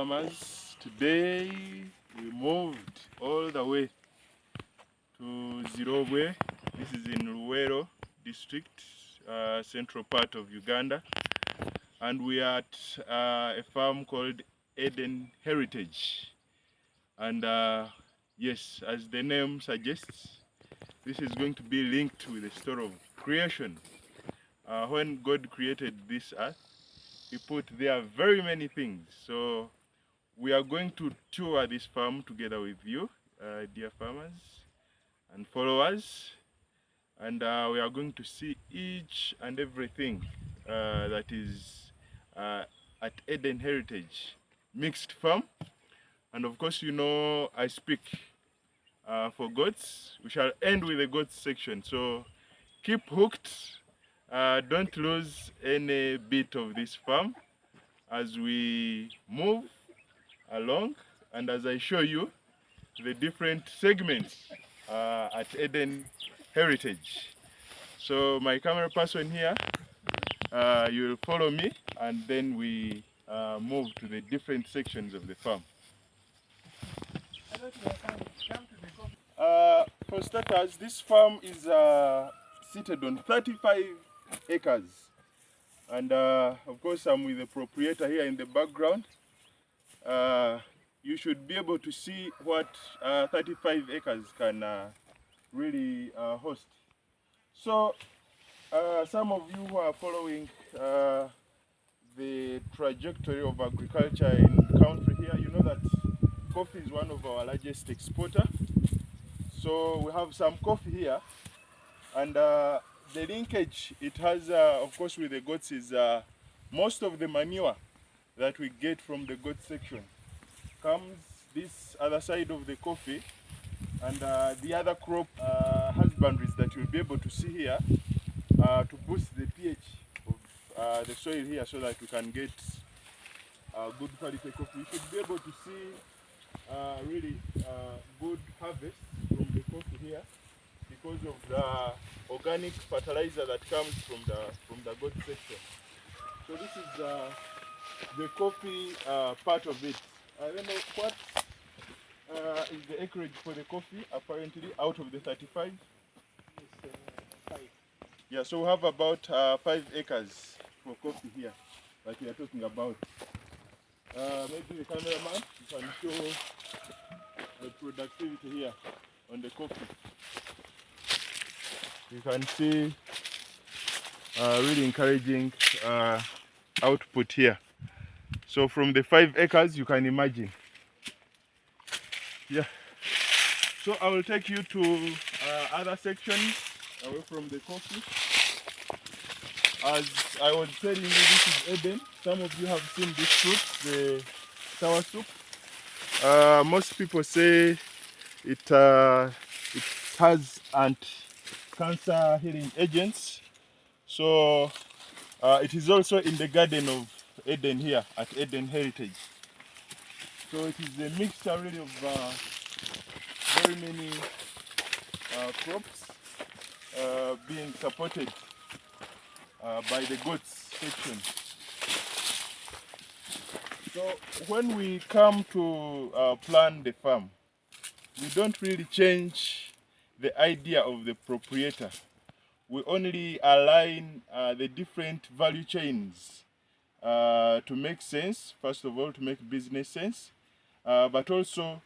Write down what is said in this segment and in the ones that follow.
farmers. Today we moved all the way to Zirobwe. This is in Luwero district, central part of Uganda, and we are at a farm called Eden Herritage. And yes, as the name suggests, this is going to be linked with the story of creation. When God created this earth, He put there very many things. So we are going to tour this farm together with you, dear farmers and followers, and we are going to see each and everything that is at Eden Herritage Mixed Farm. And of course, you know I speak for goats. We shall end with the goats section, so keep hooked. Don't lose any bit of this farm as we move along and as I show you the different segments at Eden Herritage. So my camera person here, you will follow me, and then we move to the different sections of the farm. For starters, this farm is seated on 35 acres. And of course I'm with the proprietor here in the background. You should be able to see what 35 acres can really host. So some of you who are following the trajectory of agriculture in the country here, you know that coffee is one of our largest exporter. So we have some coffee here, and the linkage it has of course with the goats is most of the manure that we get from the goat section comes this other side of the coffee, and the other crop husbandries that you'll be able to see here to boost the pH of the soil here so that we can get good quality coffee. You should be able to see really good harvest from the coffee here because of the organic fertilizer that comes from the goat section. So this is the coffee part of it. I don't know what is the acreage for the coffee apparently out of the 35. It's 5. Yeah, so we have about 5 acres for coffee here that we are talking about. Maybe the cameraman, you can show the productivity here on the coffee. You can see really encouraging output here. So from the 5 acres, you can imagine. Yeah. So I will take you to other sections away from the coffee. As I was telling you, this is Eden. Some of you have seen this fruit, the sour soup. Most people say it has anti-cancer healing agents. So it is also in the garden of Eden here at Eden Herritage. So it is a mixture really of very many crops being supported by the goats section. So when we come to plan the farm, we don't really change the idea of the proprietor. We only align the different value chains to make sense, first of all, to make business sense, but also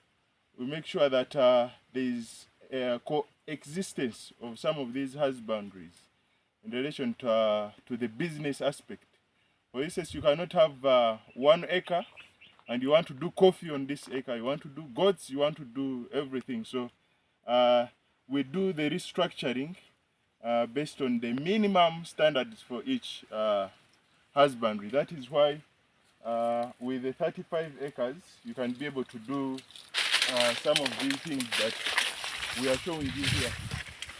we make sure that there is a coexistence of some of these husbandries in relation to the business aspect. For instance, you cannot have 1 acre and you want to do coffee on this acre, you want to do goats, you want to do everything. So we do the restructuring based on the minimum standards for each husbandry. That is why with the 35 acres, you can be able to do some of these things that we are showing you here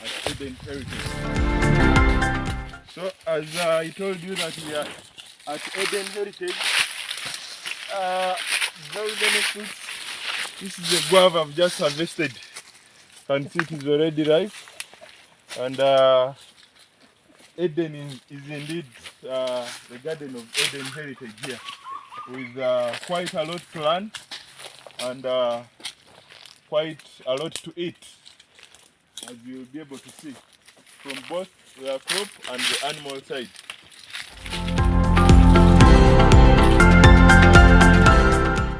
at Eden Herritage. So as I told you that we are at Eden Herritage, very many fruits. This is the guava I've just harvested. You can see it is already ripe, and Eden is indeed the garden of Eden Herritage here. with quite a lot to learn and quite a lot to eat, as you'll be able to see from both the crop and the animal side.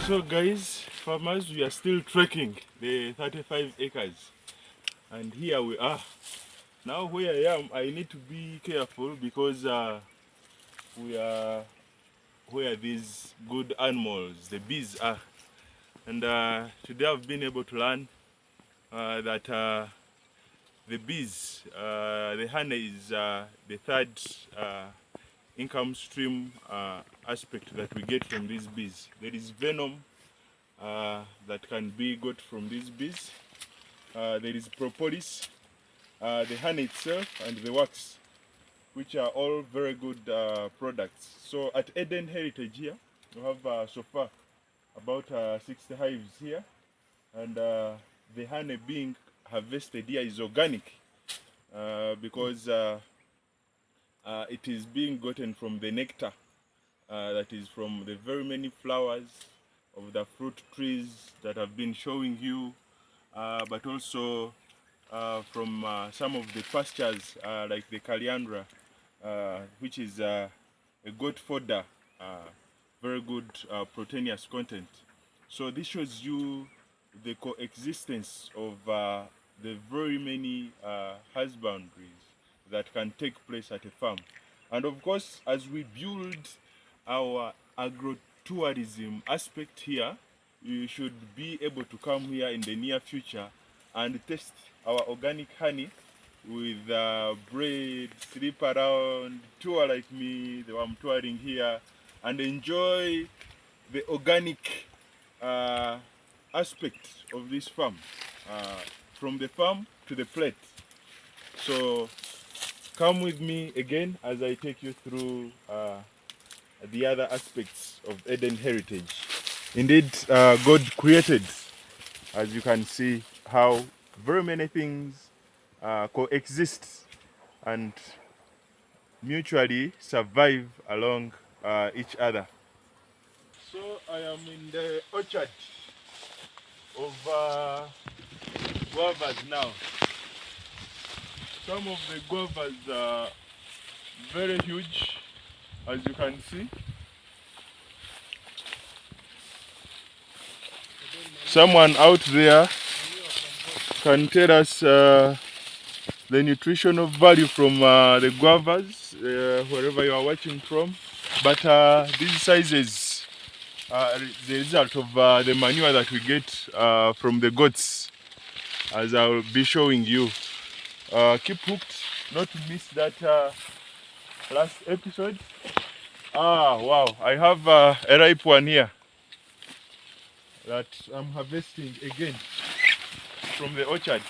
So guys, farmers, we are still trekking the 35 acres, and here we are. Now where I am, I need to be careful because we are where these good animals, the bees, are. And today I've been able to learn that the bees, the honey is the third income stream aspect that we get from these bees. There is venom that can be got from these bees. There is propolis, the honey itself, and the wax, which are all very good products. So at Eden Heritage here, we have so far about 60 hives here, and the honey being harvested here is organic because it is being gotten from the nectar that is from the very many flowers of the fruit trees that have been showing you, but also from some of the pastures like the caliandra, which is a goat fodder, very good proteinous content. So this shows you the coexistence of the very many husbandries that can take place at a farm. And of course, as we build our agrotourism aspect here, you should be able to come here in the near future and taste our organic honey with bread, sleep around, tour like me, the one I'm touring here, and enjoy the organic aspect of this farm, from the farm to the plate. So come with me again as I take you through the other aspects of Eden Heritage. Indeed, God created, as you can see, how very many things coexist and mutually survive along each other. So I am in the orchard of guavas now. Some of the guavas are very huge, as you can see. Someone out there can tell us the nutritional value from the guavas, wherever you are watching from. But these sizes are the result of the manure that we get from the goats, as I will be showing you. Keep hooked not to miss that last episode. Wow, I have a ripe one here that I'm harvesting again from the orchard.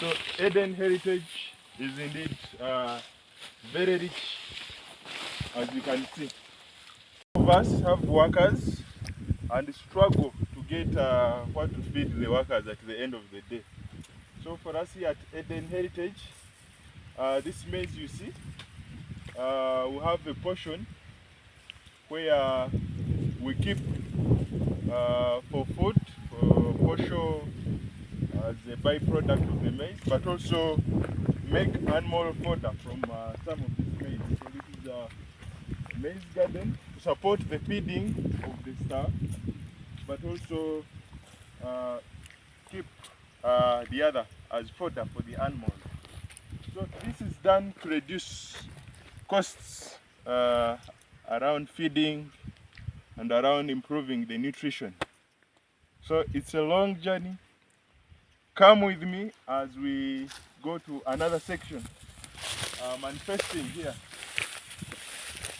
So Eden Heritage is indeed very rich, as you can see. Some of us have workers and struggle to get what to feed the workers at the end of the day. So for us here at Eden Heritage, this maize you see, we have a portion where we keep for food, for posho as a byproduct of the maize, but also make animal fodder from some of this maize. So this is a maize garden to support the feeding of the staff, but also keep the other as fodder for the animals. So this is done to reduce costs around feeding and around improving the nutrition. So it's a long journey. Come with me as we go to another section manifesting here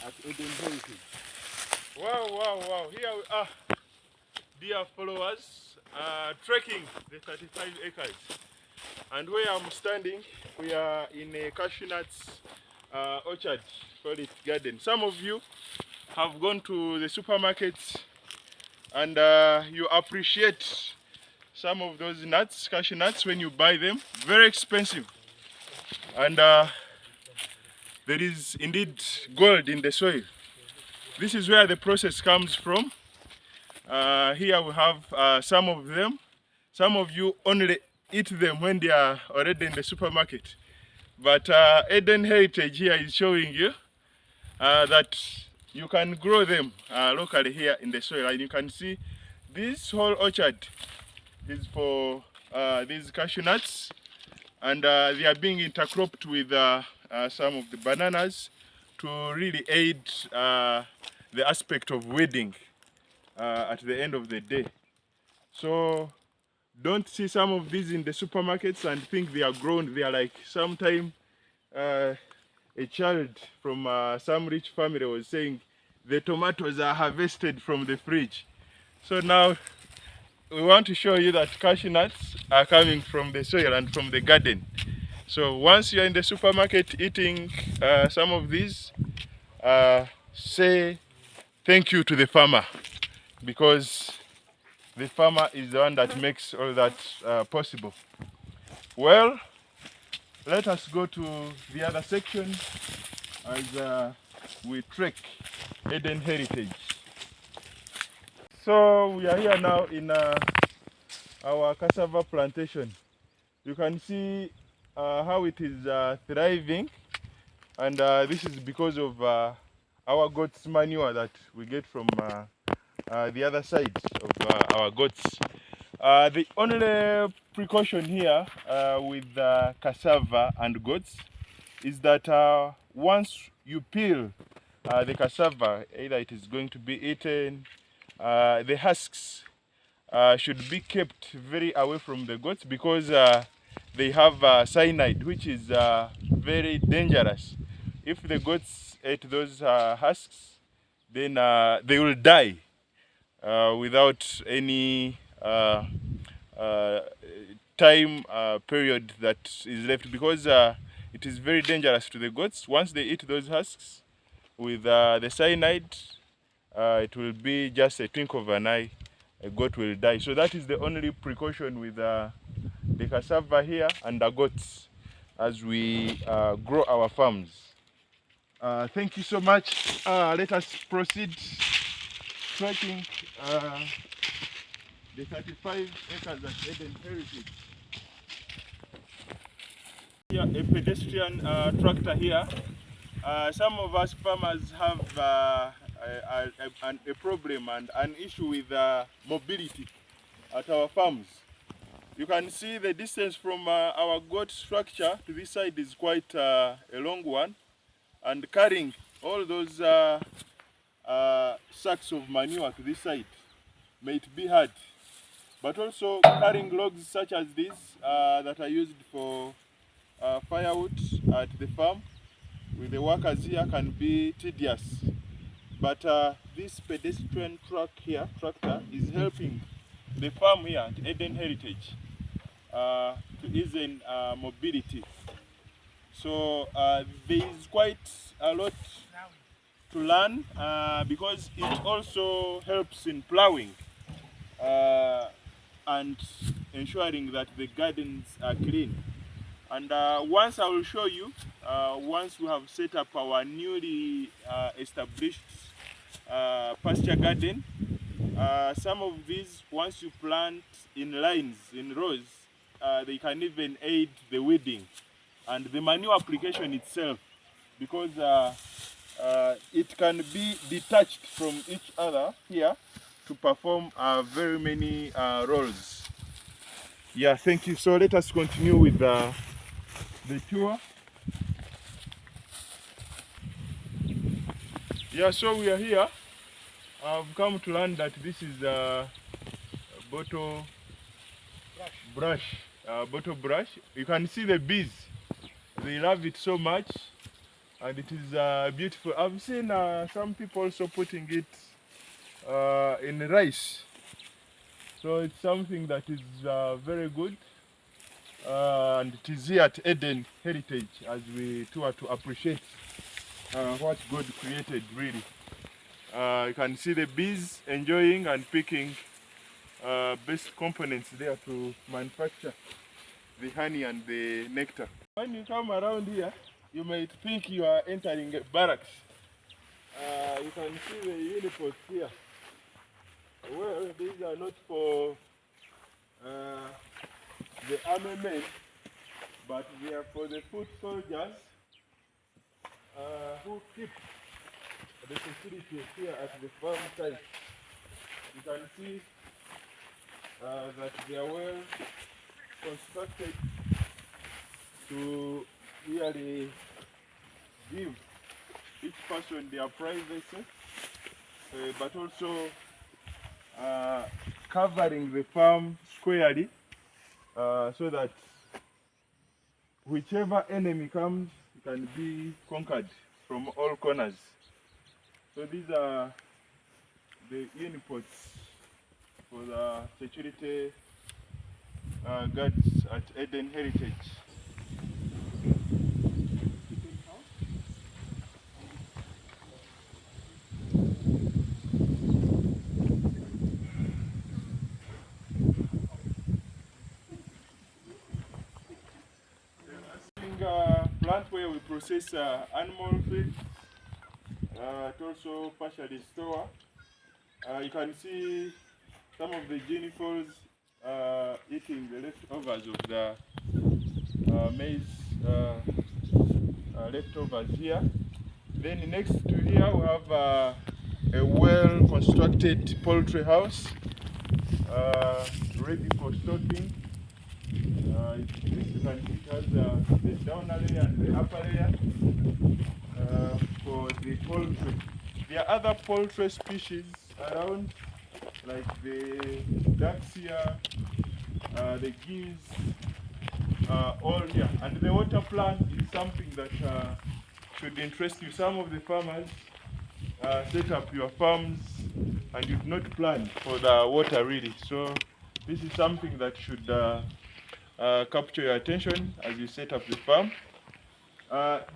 at Eden Heritage. Wow, wow, wow. Here we are, dear followers, trekking the 35 acres. And where I'm standing, we are in a cashew nuts orchard, call it garden. Some of you have gone to the supermarkets and you appreciate some of those nuts, cashew nuts, when you buy them. Very expensive. And there is indeed gold in the soil. This is where the process comes from. Here we have some of them. Some of you only eat them when they are already in the supermarket. But Eden Heritage here is showing you that you can grow them locally here in the soil. And you can see this whole orchard is for these cashew nuts, and they are being intercropped with some of the bananas to really aid the aspect of weeding at the end of the day. So don't see some of these in the supermarkets and think they are grown. They are like sometime a child from some rich family was saying the tomatoes are harvested from the fridge. So now we want to show you that cashew nuts are coming from the soil and from the garden. So once you're in the supermarket eating some of these, say thank you to the farmer, because the farmer is the one that makes all that possible. Well, let us go to the other section as we trek Eden Heritage. So we are here now in our cassava plantation. You can see how it is thriving, and this is because of our goats' manure that we get from the other side of our goats. The only precaution here with cassava and goats is that once you peel the cassava, either it is going to be eaten, the husks should be kept very away from the goats, because they have cyanide, which is very dangerous. If the goats ate those husks, then they will die without any time period that is left, because it is very dangerous to the goats. Once they eat those husks with the cyanide, it will be just a twinkle of an eye, a goat will die. So that is the only precaution with the cassava here and the goats as we grow our farms. Thank you so much. Let us proceed trekking the 35 acres at Eden Heritage. Here, a pedestrian tractor here. Some of us farmers have a problem and an issue with mobility at our farms. You can see the distance from our goat structure to this side is quite a long one, and carrying all those sacks of manure to this side may be hard. But also carrying logs such as these that are used for firewood at the farm with the workers here can be tedious. But this pedestrian tractor is helping the farm here at Eden Heritage to ease in mobility. So there is quite a lot to learn because it also helps in plowing and ensuring that the gardens are clean. And once I will show you, once we have set up our newly established pasture garden, some of these, once you plant in lines, in rows, they can even aid the weeding and the manure application itself, because it can be detached from each other here to perform very many roles. Yeah, thank you. So let us continue with the tour. Yeah, so we are here. I've come to learn that this is bottle brush. Bottle brush. You can see the bees. They love it so much, and it is beautiful. I've seen some people also putting it in rice. So it's something that is very good. And it is here at Eden Heritage as we tour to appreciate what God created, really. You can see the bees enjoying and picking best components there to manufacture the honey and the nectar. When you come around here, you might think you are entering a barracks, You can see the unipods here. Well, these are not for the army men, but they are for the foot soldiers who keep the security here at the farm site. You can see that they are well constructed to really give each person their privacy, but also covering the farm squarely so that whichever enemy comes can be conquered from all corners. So these are the unipods for the security guards at Eden Heritage. Plant where we process animal feed, it also partially store. You can see some of the jennifer's eating the leftovers of the maize leftovers here. Then next to here we have a well-constructed poultry house ready for stocking. This you can see it has the downer layer and the upper layer for the poultry. There are other poultry species around, like the ducks here, the geese, all here. And the water plant is something that should interest you. Some of the farmers set up your farms and you've not planned for the water really. So this is something that should capture your attention as you set up the farm.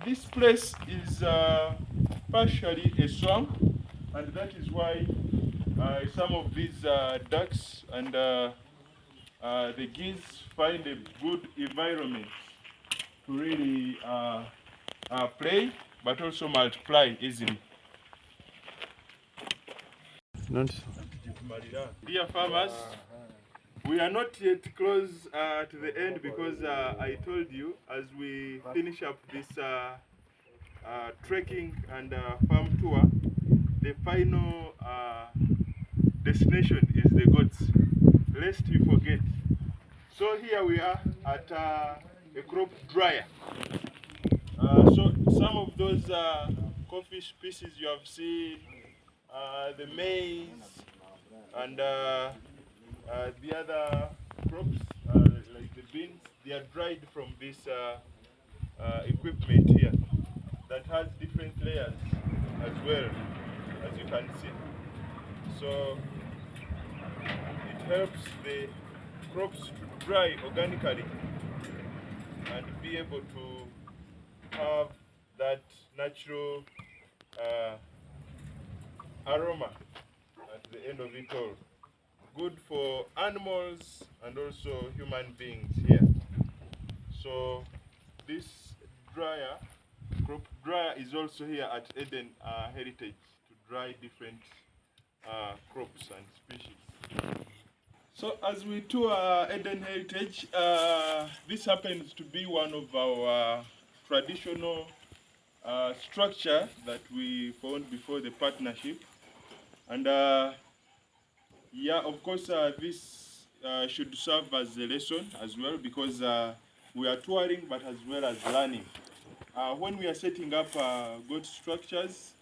This place is partially a swamp, and that is why some of these ducks and the geese find a good environment to really play, but also multiply easily. Dear farmers, we are not yet close to the end because I told you as we finish up this trekking and farm tour, the final destination is the goats, lest you forget. So here we are at a crop dryer. So some of those coffee species you have seen, the maize and the other crops like the beans, they are dried from this equipment here that has different layers as well, as you can see. So it helps the crops to dry organically and be able to have that natural aroma at the end of it all. Good for animals and also human beings here. So this dryer, crop dryer, is also here at Eden Heritage to dry different crops and species. So as we tour Eden Heritage, this happens to be one of our traditional structure that we found before the partnership. And yeah, of course, this should serve as a lesson as well, because we are touring but as well as learning. When we are setting up goat structures,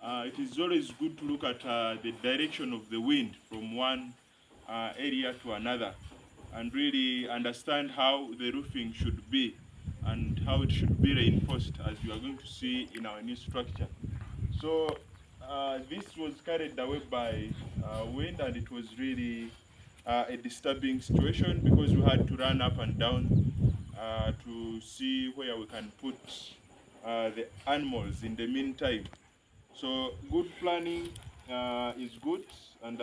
it is always good to look at the direction of the wind from one area to another and really understand how the roofing should be and how it should be reinforced, as you are going to see in our new structure. So this was carried away by wind, and it was really a disturbing situation because we had to run up and down to see where we can put the animals in the meantime. So good planning is good and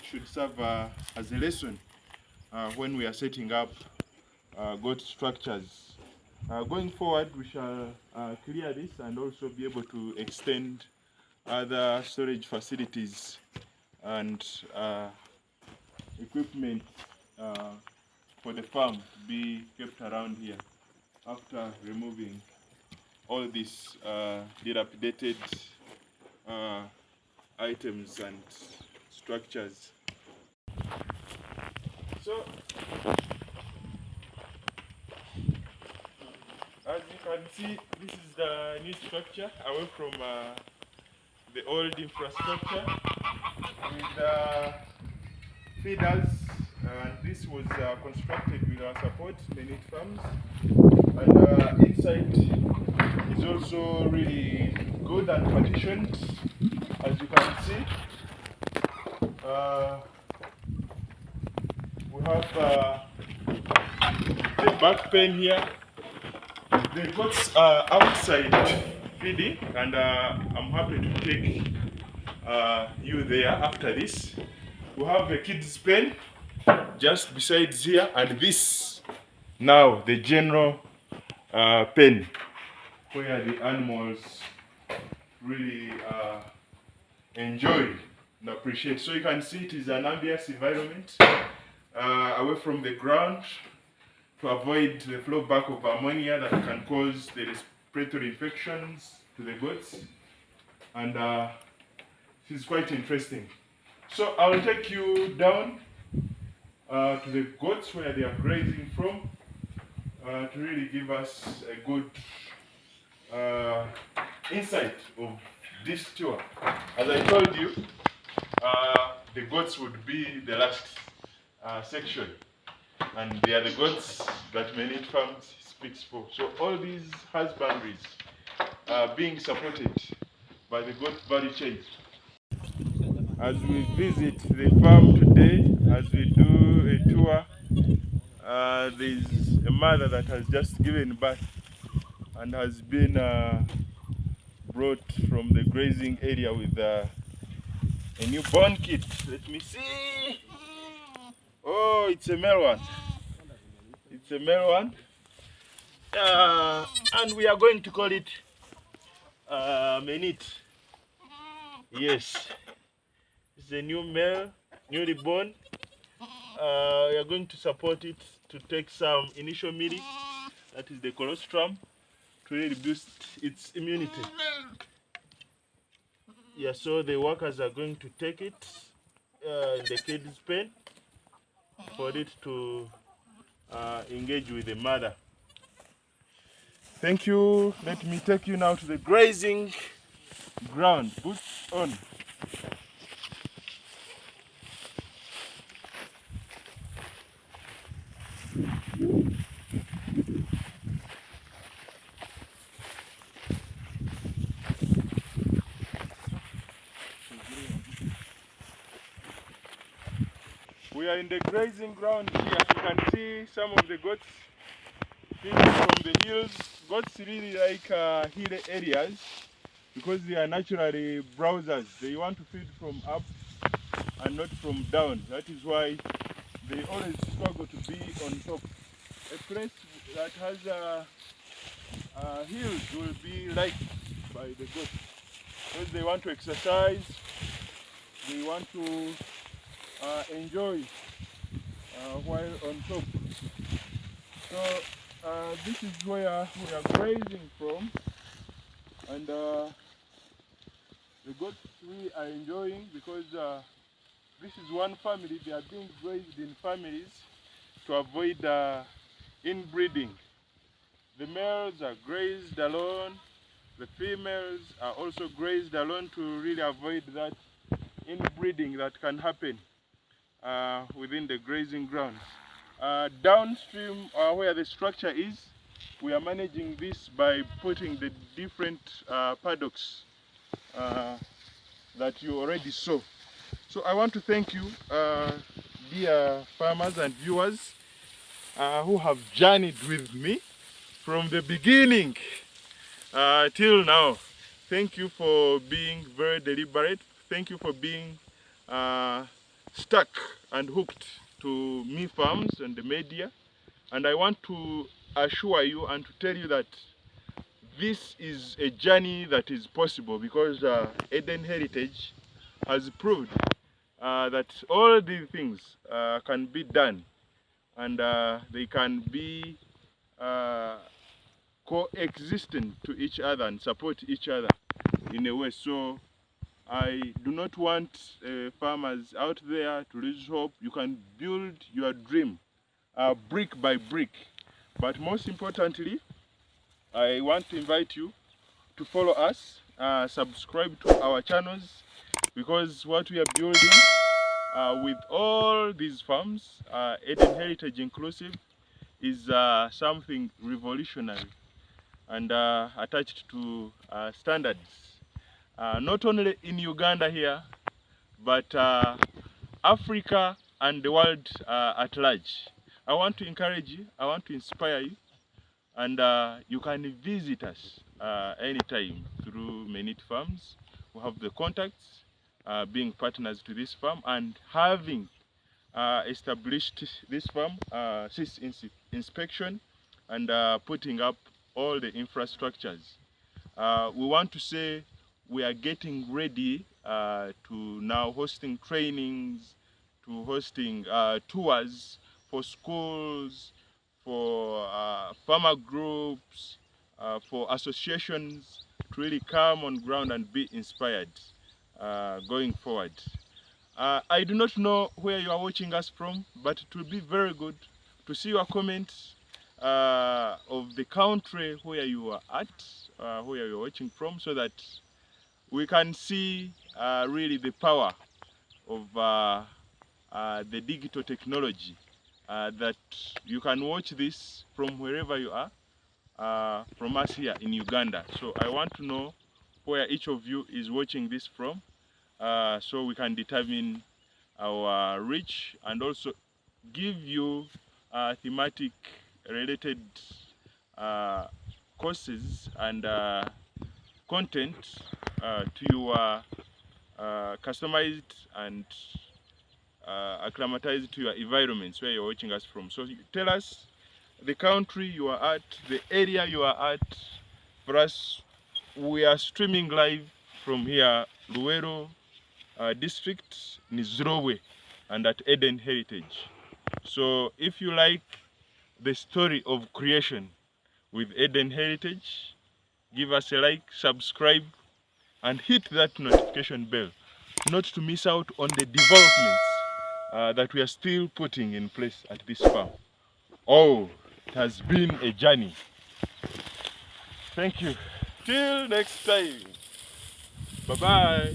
should serve as a lesson when we are setting up goat structures. Going forward, we shall clear this and also be able to extend other storage facilities and equipment for the farm to be kept around here after removing all these dilapidated items and structures. So, as you can see, this is the new structure away from the old infrastructure with feeders. And this was constructed with our support, Creation-MeFarms. And inside is also really good and partitioned, as you can see. We have the back pen here. The goats are outside feeding, and I'm happy to take you there after this. We have a kids pen just besides here, and this now the general pen where the animals really enjoy and appreciate. So you can see it is an ambient environment away from the ground to avoid the flow back of ammonia that can cause the respiratory infections to the goats. And this is quite interesting. So I will take you down to the goats where they are grazing from to really give us a good insight of this tour. As I told you, the goats would be the last section, and they are the goats that Creation-MeFarms speaks for. So all these husbandries are being supported by the goat value chain. As we visit the farm today, as we do a tour, there's a mother that has just given birth and has been brought from the grazing area with a newborn kit. Let me see. Oh, it's a male one. It's a male one. And we are going to call it Menit. Yes. It's a new male, newly born. We are going to support it to take some initial milk, that is the colostrum, to really boost its immunity. Yeah, so the workers are going to take it in the kids' pen for it to engage with the mother. Thank you. Let me take you now to the grazing ground. Boots on. We are in the grazing ground here. You can see some of the goats feeding from the hills. Goats really like hill areas because they are naturally browsers. They want to feed from up and not from down. That is why they always struggle to be on top. A place that has hills will be liked by the goats because they want to exercise, they want to enjoy while on top. So this is where we are grazing from, and the goats we are enjoying because this is one family. They are being grazed in families to avoid inbreeding. The males are grazed alone, the females are also grazed alone to really avoid that inbreeding that can happen within the grazing grounds. Downstream where the structure is, we are managing this by putting the different paddocks that you already saw. So I want to thank you, dear farmers and viewers, who have journeyed with me from the beginning till now. Thank you for being very deliberate. Thank you for being stuck and hooked to Farms and the media. And I want to assure you and to tell you that this is a journey that is possible because Eden Heritage has proved that all these things can be done, and they can be coexistent to each other and support each other in a way. So I do not want farmers out there to lose hope. You can build your dream brick by brick. But most importantly, I want to invite you to follow us, subscribe to our channels, because what we are building with all these farms, Eden Heritage inclusive, is something revolutionary and attached to standards, not only in Uganda here, but Africa and the world at large. I want to encourage you, I want to inspire you, and you can visit us anytime through Menit Farms. We have the contacts, being partners to this farm, and having established this farm, since inspection, and putting up all the infrastructures. We want to say we are getting ready to now hosting trainings, to hosting tours for schools, for farmer groups, for associations to really come on ground and be inspired going forward. I do not know where you are watching us from, but it will be very good to see your comments of the country where you are at, where you are watching from, so that we can see really the power of the digital technology, that you can watch this from wherever you are, from us here in Uganda. So I want to know where each of you is watching this from, so we can determine our reach and also give you thematic related courses and content to your customized and acclimatized to your environments where you're watching us from. So tell us the country you are at, the area you are at. For us, we are streaming live from here, Luwero district, Nizrowe, and at Eden Heritage. So if you like the story of creation with Eden Heritage, give us a like, subscribe, and hit that notification bell, not to miss out on the developments that we are still putting in place at this farm. Oh, it has been a journey. Thank you. Till next time. Bye-bye.